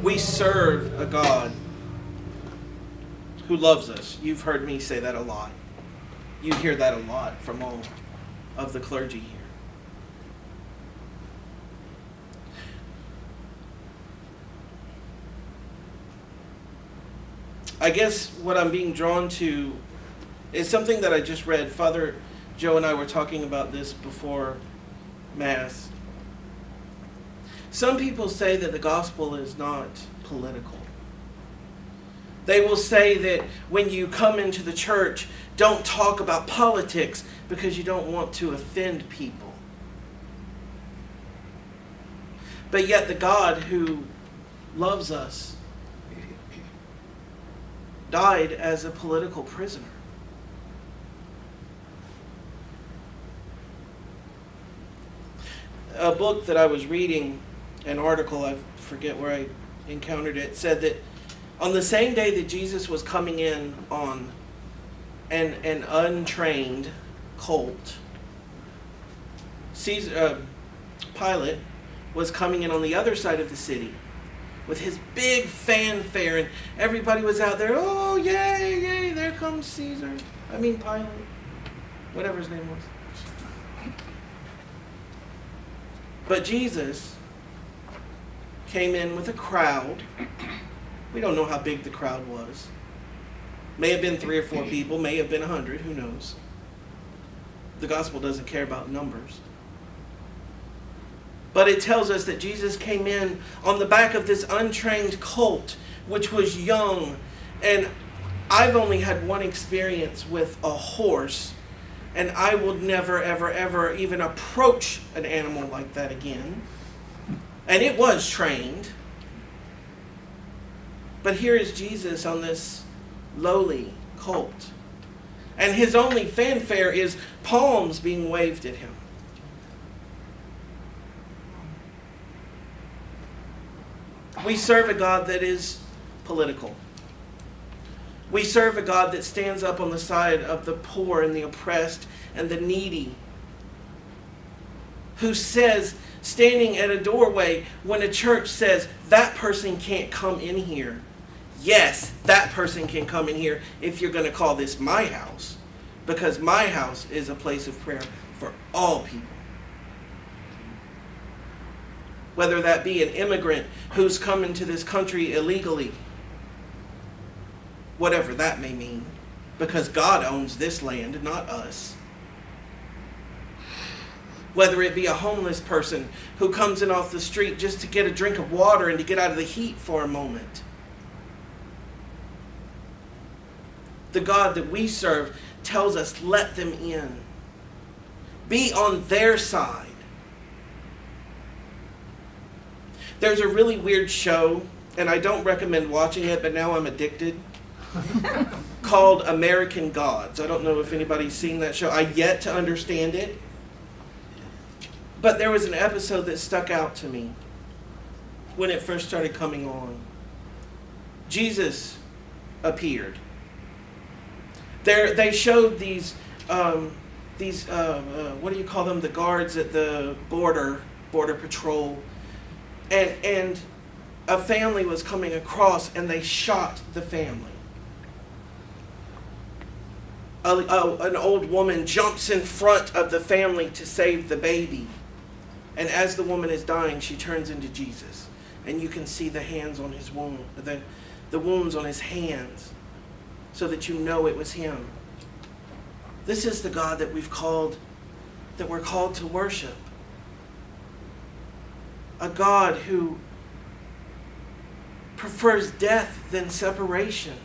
We serve a God who loves us. You've heard me say that a lot. You hear that a lot from all of the clergy here. I guess what I'm being drawn to is something that I just read. Father Joe and I were talking about this before Mass. Some people say that the gospel is not political. They will say that when you come into the church, don't talk about politics because you don't want to offend people. But yet the God who loves us died as a political prisoner. A book that I was reading, an article, I forget where I encountered it, said that on the same day that Jesus was coming in on an untrained colt, Pilate was coming in on the other side of the city with his big fanfare, and everybody was out there, oh, yay, yay, there comes Pilate, whatever his name was. But Jesus came in with a crowd. We don't know how big the crowd was. May have been 3 or 4 people, may have been 100, who knows. The gospel doesn't care about numbers. But it tells us that Jesus came in on the back of this untrained colt, which was young. And I've only had one experience with a horse, and I will never, ever, ever even approach an animal like that again. And it was trained. But here is Jesus on this lowly colt. And his only fanfare is palms being waved at him. We serve a God that is political. We serve a God that stands up on the side of the poor and the oppressed and the needy. Who says, standing at a doorway, when a church says, that person can't come in here. Yes, that person can come in here if you're going to call this my house. Because my house is a place of prayer for all people. Whether that be an immigrant who's come into this country illegally. Whatever that may mean. Because God owns this land, not us. Whether it be a homeless person who comes in off the street just to get a drink of water and to get out of the heat for a moment. The God that we serve tells us, let them in. Be on their side. There's a really weird show, and I don't recommend watching it, but now I'm addicted, called American Gods. I don't know if anybody's seen that show. I've yet to understand it. But there was an episode that stuck out to me when it first started coming on. Jesus appeared. They showed these what do you call them? The guards at the border patrol. And a family was coming across, and they shot the family. An old woman jumps in front of the family to save the baby. And as the woman is dying, she turns into Jesus. And you can see the hands on his wound, the wounds on his hands, so that you know it was him. This is the God that we're called to worship. A God who prefers death than separation.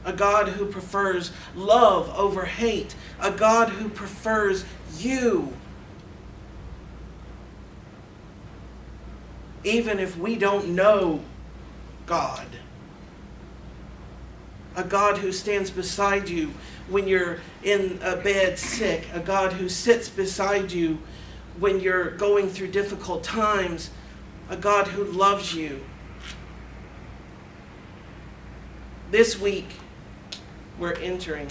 A God who prefers love over hate. A God who prefers you. Even if we don't know God. A God who stands beside you when you're in a bed sick. A God who sits beside you when you're going through difficult times. A God who loves you. This week, we're entering.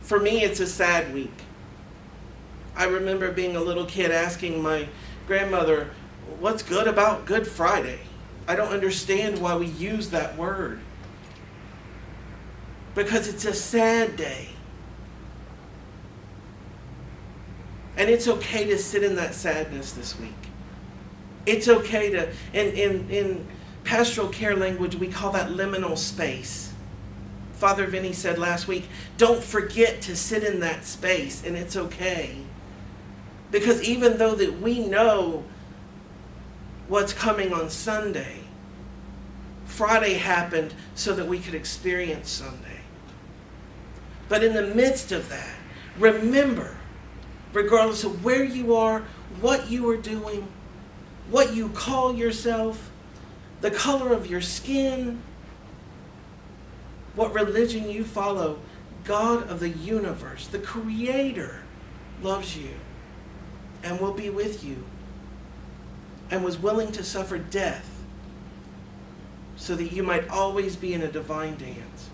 For me, it's a sad week. I remember being a little kid asking my grandmother, what's good about Good Friday? I don't understand why we use that word. Because it's a sad day. And it's okay to sit in that sadness this week. It's okay to, in pastoral care language, we call that liminal space. Father Vinny said last week, don't forget to sit in that space, and it's okay. Because even though that we know what's coming on Sunday, Friday happened so that we could experience Sunday. But in the midst of that, remember, regardless of where you are, what you are doing, what you call yourself, the color of your skin, what religion you follow, God of the universe, the Creator, loves you and will be with you and was willing to suffer death so that you might always be in a divine dance.